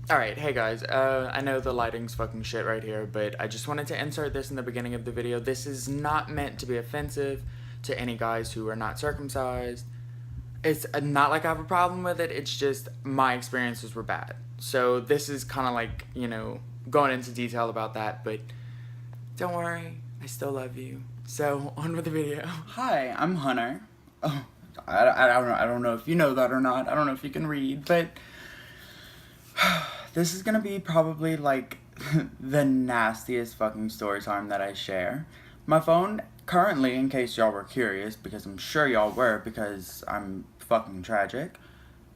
Alright, hey guys, I know the lighting's fucking shit right here, but I just wanted to insert this in the beginning of the video. This is not meant to be offensive to any guys who are not circumcised. It's not like I have a problem with it, it's just my experiences were bad. So this is kind of like, going into detail about that, but don't worry, I still love you. So, on with the video. Hi, I'm Hunter. Oh, I don't know if you know that or not. I don't know if you can read, but this is gonna be probably like the nastiest fucking story time that I share. My phone currently, in case y'all were curious, because I'm sure y'all were, because I'm fucking tragic.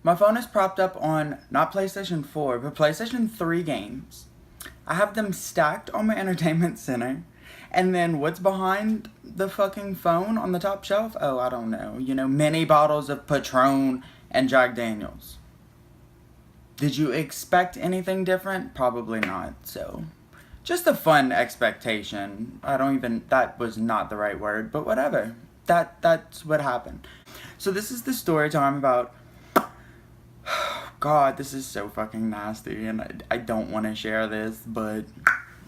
My phone is propped up on not PlayStation 4, but PlayStation 3 games. I have them stacked on my entertainment center. And then what's behind the fucking phone on the top shelf? Oh, I don't know. Many bottles of Patron and Jack Daniels. Did you expect anything different? Probably not. So, just a fun expectation. That was not the right word, but whatever. That's what happened. So this is the story time about, God, this is so fucking nasty, and I don't want to share this, but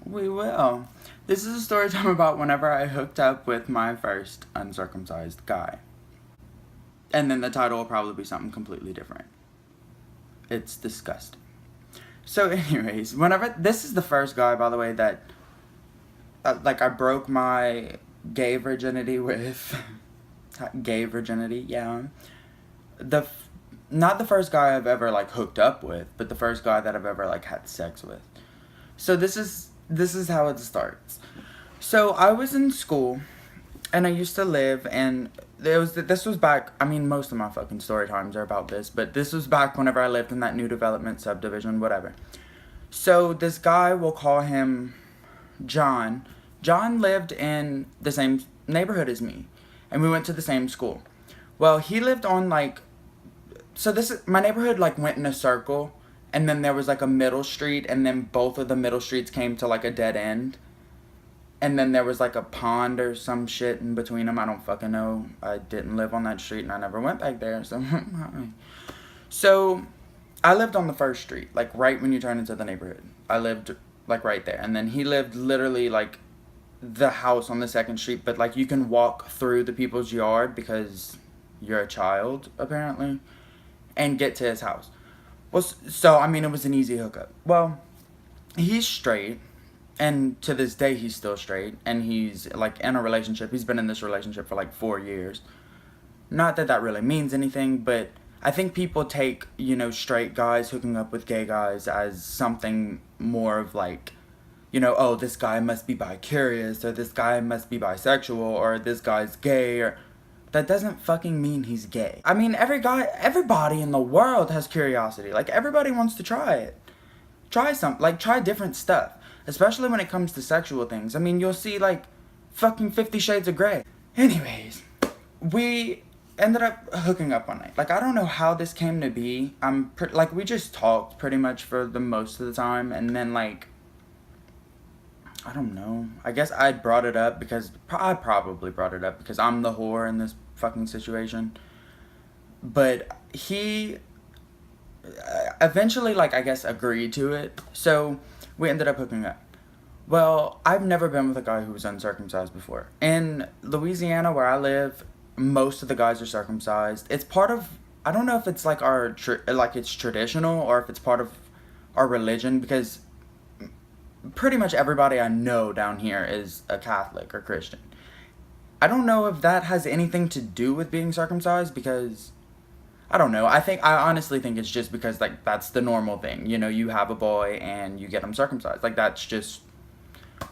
we will. This is a story time about whenever I hooked up with my first uncircumcised guy. And then the title will probably be something completely different. It's disgusting. So anyways, this is the first guy, by the way, that, I broke my gay virginity with. Gay virginity, yeah. Not the first guy I've ever, hooked up with, but the first guy that I've ever, had sex with. So this is how it starts. So I was in school, and I used to live, and this was back, most of my fucking story times are about this, but this was back whenever I lived in that new development subdivision, whatever. So this guy, we'll call him John. John lived in the same neighborhood as me, and we went to the same school. Well, he lived on, my neighborhood, went in a circle, and then there was, a middle street, and then both of the middle streets came to, a dead end. And then there was, a pond or some shit in between them. I don't fucking know. I didn't live on that street, and I never went back there, so... So, I lived on the first street, right when you turn into the neighborhood. I lived, right there. And then he lived literally, the house on the second street, but, you can walk through the people's yard because you're a child, apparently, and get to his house. Well, so, it was an easy hookup. Well, he's straight, and to this day, he's still straight, and he's, in a relationship. He's been in this relationship for, 4 years. Not that that really means anything, but I think people take, straight guys hooking up with gay guys as something more of, oh, this guy must be bi-curious, or this guy must be bisexual, or this guy's gay, or... That doesn't fucking mean he's gay. Everybody in the world has curiosity. Everybody wants to try it. Try different stuff. Especially when it comes to sexual things. You'll see, fucking 50 Shades of Grey. Anyways, we ended up hooking up one night. I don't know how this came to be. We just talked pretty much for the most of the time. And then, I don't know. I guess I brought it up because... I probably brought it up because I'm the whore in this fucking situation. But he eventually, I guess, agreed to it. So, we ended up hooking up. Well, I've never been with a guy who was uncircumcised before. In Louisiana, where I live, most of the guys are circumcised. It's part of... I don't know if it's, it's traditional or if it's part of our religion, because... pretty much everybody I know down here is a Catholic or Christian. I don't know if that has anything to do with being circumcised, because I don't know. I honestly think it's just because that's the normal thing. You have a boy and you get him circumcised. That's just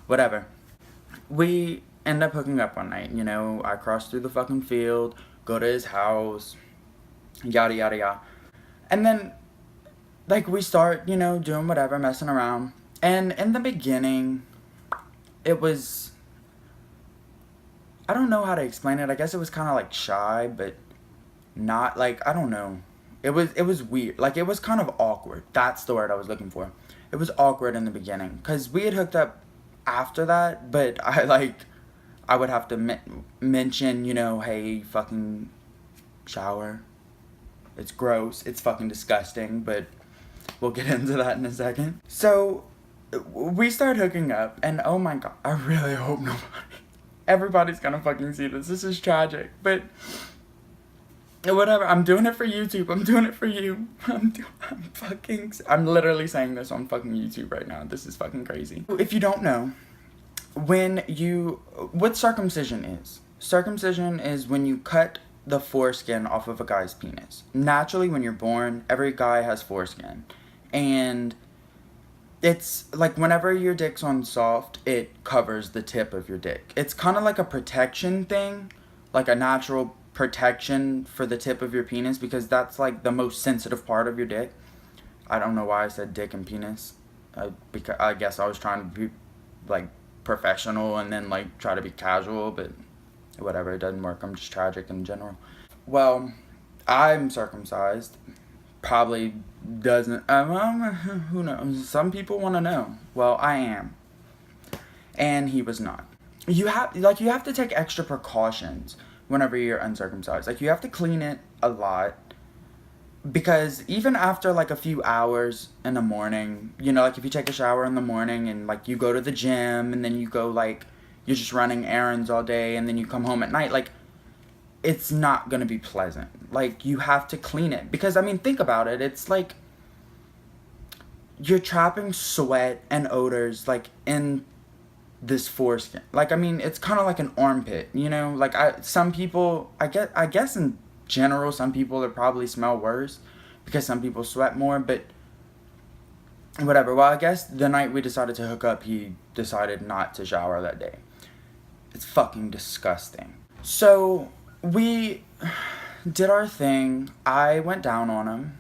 whatever. We end up hooking up one night. I cross through the fucking field, go to his house, yada yada yada. And then we start, doing whatever, messing around. And in the beginning, it was... I don't know how to explain it. I guess it was kind of, shy, but not, I don't know. It was weird. It was kind of awkward. That's the word I was looking for. It was awkward in the beginning. Because we had hooked up after that, but I would have to mention, hey, fucking shower. It's gross. It's fucking disgusting, but... We'll get into that in a second. So, we start hooking up, and oh my god, I really hope everybody's gonna fucking see this. This is tragic, but whatever. I'm doing it for YouTube. I'm doing it for you. I'm literally saying this on fucking YouTube right now. This is fucking crazy. If you don't know, what circumcision is. Circumcision is when you cut the foreskin off of a guy's penis. Naturally, when you're born, every guy has foreskin. And it's like whenever your dick's on soft, it covers the tip of your dick. It's kind of like a protection thing, like a natural protection for the tip of your penis, because that's like the most sensitive part of your dick. I don't know why I said dick and penis. Because I guess I was trying to be like professional and then like try to be casual, but whatever, it doesn't work. I'm just tragic in general. Well, I'm circumcised. Probably doesn't. Who knows? Some people want to know. Well, I am, and he was not. You have to take extra precautions whenever you're uncircumcised. Like, you have to clean it a lot, because even after like a few hours in the morning, you know, like if you take a shower in the morning and like you go to the gym and then you go like you're just running errands all day and then you come home at night, like it's not gonna be pleasant. Like, you have to clean it, because I mean, think about it. It's like you're trapping sweat and odors like in this foreskin. Like, I mean, it's kind of like an armpit, you know? Like, some people, I guess in general, some people that probably smell worse because some people sweat more, but whatever. Well, I guess the night we decided to hook up, he decided not to shower that day. It's fucking disgusting. So we did our thing. I went down on him.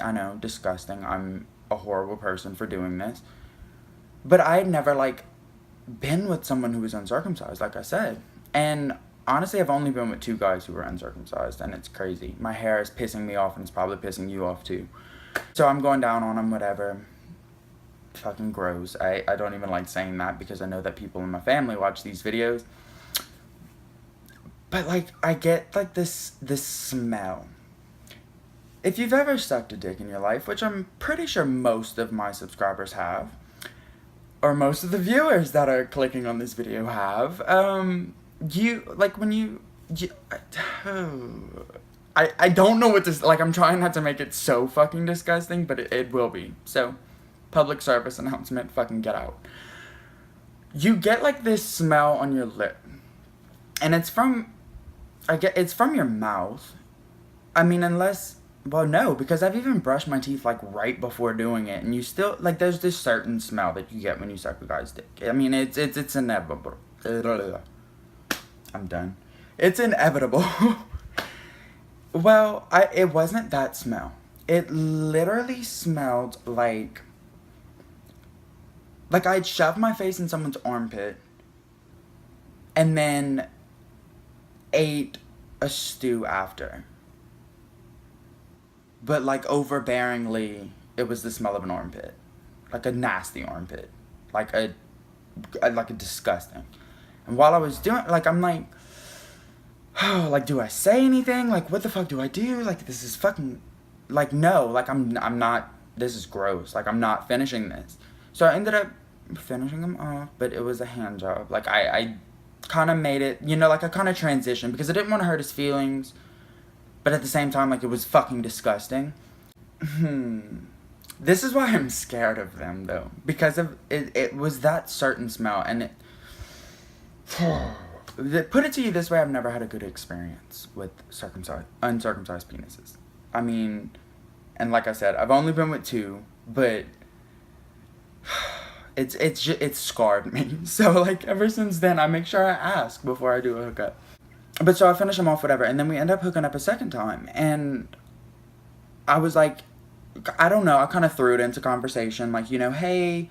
I know, disgusting. I'm a horrible person for doing this. But I had never like been with someone who was uncircumcised, like I said. And honestly, I've only been with 2 guys who were uncircumcised, and it's crazy. My hair is pissing me off, and it's probably pissing you off too. So I'm going down on him, whatever. Fucking gross. I don't even like saying that, because I know that people in my family watch these videos. But like, I get like this smell. If you've ever sucked a dick in your life, which I'm pretty sure most of my subscribers have, or most of the viewers that are clicking on this video have, I don't know what this, like, I'm trying not to make it so fucking disgusting, but it will be. So, public service announcement, fucking get out. You get like this smell on your lip, and it's from your mouth. I mean, unless, well, no, because I've even brushed my teeth like right before doing it, and you still, like, there's this certain smell that you get when you suck a guy's dick. I mean, it's inevitable. I'm done. It's inevitable. Well, it wasn't that smell. It literally smelled like I'd shoved my face in someone's armpit and then ate a stew after. But like, overbearingly, it was the smell of an armpit. Like a nasty armpit. Like a disgusting. And while I was doing, like, I'm like, oh, like, do I say anything? Like, what the fuck do I do? Like, this is fucking, like, no, like, I'm not, this is gross. Like, I'm not finishing this. So I ended up finishing them off, but it was a hand job. Like, I kind of made it, you know, like, I kind of transitioned, because I didn't want to hurt his feelings, but at the same time, like, it was fucking disgusting. This is why I'm scared of them, though, because of, it was that certain smell, and put it to you this way, I've never had a good experience with uncircumcised penises. I mean, and like I said, I've only been with 2, but it's scarred me. So like, ever since then, I make sure I ask before I do a hookup. But so I finish them off, whatever, and then we end up hooking up a second time, and I was like, I don't know, I kind of threw it into conversation, like, you know, hey,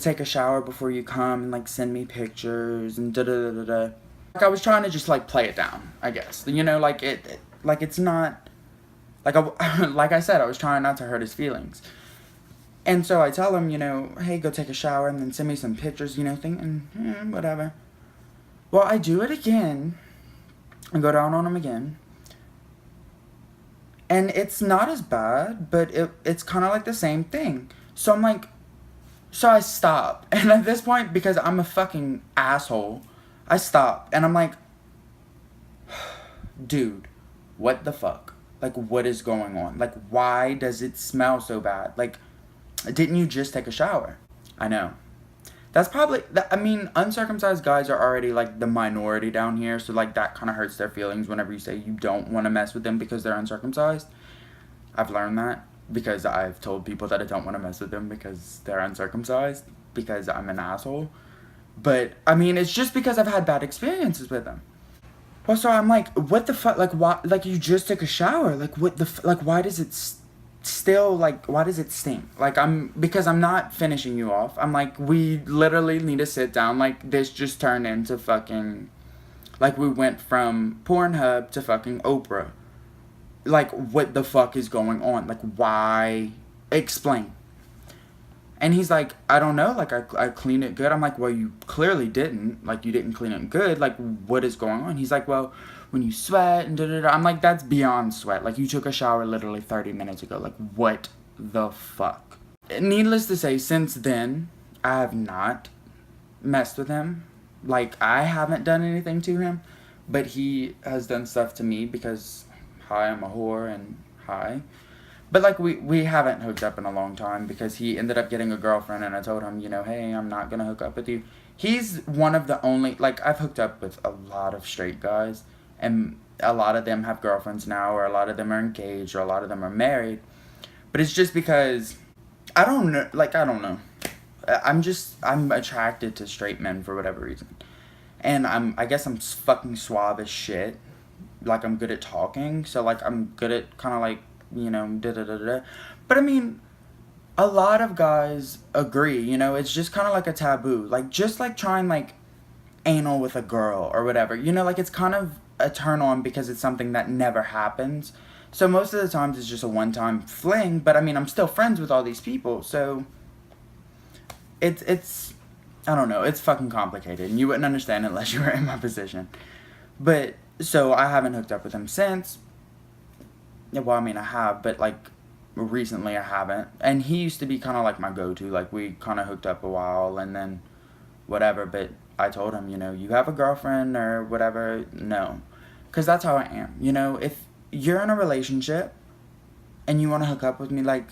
take a shower before you come, and like send me pictures, and da-da-da-da-da. Like, I was trying to just like play it down, I guess, you know, like it's not, like, like I said, I was trying not to hurt his feelings. And so I tell him, you know, hey, go take a shower and then send me some pictures, you know, thinking, whatever. Well, I do it again and go down on him again. And it's not as bad, but it's kind of like the same thing. So I'm like, so I stop. And at this point, because I'm a fucking asshole, I stop. And I'm like, dude, what the fuck? Like, what is going on? Like, why does it smell so bad? Like, didn't you just take a shower? I know. That's probably, I mean, uncircumcised guys are already, like, the minority down here. So, like, that kind of hurts their feelings whenever you say you don't want to mess with them because they're uncircumcised. I've learned that because I've told people that I don't want to mess with them because they're uncircumcised because I'm an asshole. But, I mean, it's just because I've had bad experiences with them. Well, so I'm like, what the fuck? Like, why? Like, you just took a shower. Like, what the like? Why does it still like? Why does it stink? Like, because I'm not finishing you off. I'm like, we literally need to sit down. Like, this just turned into fucking, like, we went from Pornhub to fucking Oprah. Like, what the fuck is going on? Like, why? Explain. And he's like, I don't know, like, I cleaned it good. I'm like, well, you clearly didn't. Like, you didn't clean it good. Like, what is going on? He's like, well, when you sweat and da-da-da. I'm like, that's beyond sweat. Like, you took a shower literally 30 minutes ago. Like, what the fuck? Needless to say, since then, I have not messed with him. Like, I haven't done anything to him. But he has done stuff to me because, hi, I'm a whore, and hi. But, like, we haven't hooked up in a long time because he ended up getting a girlfriend, and I told him, you know, hey, I'm not going to hook up with you. He's one of the only, like, I've hooked up with a lot of straight guys, and a lot of them have girlfriends now, or a lot of them are engaged, or a lot of them are married. But it's just because, I don't know, like, I don't know. I'm attracted to straight men for whatever reason. And I guess I'm fucking suave as shit. Like, I'm good at talking, so, like, I'm good at kind of, like, you know, da-da-da-da. But, I mean, a lot of guys agree, you know, it's just kind of like a taboo. Like, just, like, trying, like, anal with a girl or whatever. You know, like, it's kind of a turn-on because it's something that never happens. So, most of the times it's just a one-time fling. But, I mean, I'm still friends with all these people, so it's I don't know, it's fucking complicated. And you wouldn't understand unless you were in my position. But, so, I haven't hooked up with him since. Well, I mean, I have, but, like, recently I haven't. And he used to be kind of like my go-to. Like, we kind of hooked up a while and then whatever. But I told him, you know, you have a girlfriend or whatever. No. Because that's how I am. You know, if you're in a relationship and you want to hook up with me, like,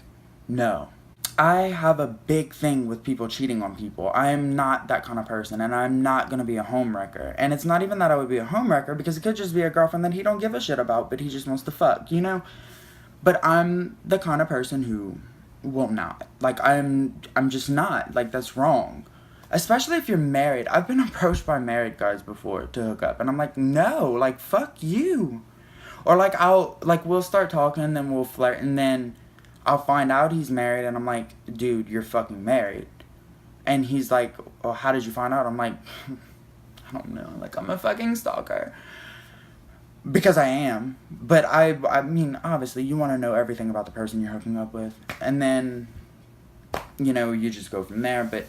no. I have a big thing with people cheating on people. I am not that kind of person, and I'm not going to be a homewrecker. And it's not even that I would be a homewrecker, because it could just be a girlfriend that he don't give a shit about, but he just wants to fuck, you know? But I'm the kind of person who will not. Like, I'm just not. Like, that's wrong. Especially if you're married. I've been approached by married guys before to hook up, and I'm like, no, like, fuck you. Or, like, we'll start talking, and then we'll flirt, and then I'll find out he's married, and I'm like, dude, you're fucking married. And he's like, well, how did you find out? I'm like, I don't know. Like, I'm a fucking stalker. Because I am. But I mean, obviously, you want to know everything about the person you're hooking up with. And then, you know, you just go from there. But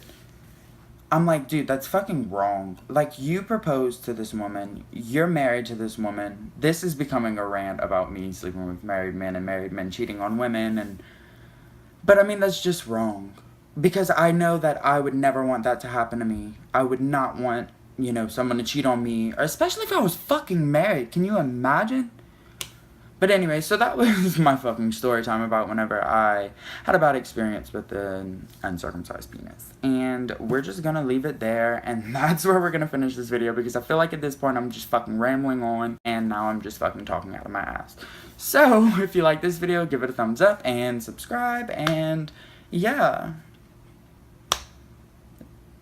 I'm like, dude, that's fucking wrong. Like, you proposed to this woman. You're married to this woman. This is becoming a rant about me sleeping with married men and married men cheating on women. But, I mean, that's just wrong. Because I know that I would never want that to happen to me. I would not want, you know, someone to cheat on me. Especially if I was fucking married. Can you imagine? But anyway, so that was my fucking story time about whenever I had a bad experience with an uncircumcised penis. And we're just gonna leave it there, and that's where we're gonna finish this video, because I feel like at this point I'm just fucking rambling on, and now I'm just fucking talking out of my ass. So, if you like this video, give it a thumbs up, and subscribe, and yeah.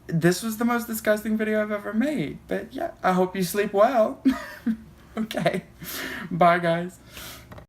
This was the most disgusting video I've ever made, but yeah, I hope you sleep well. Okay, bye guys.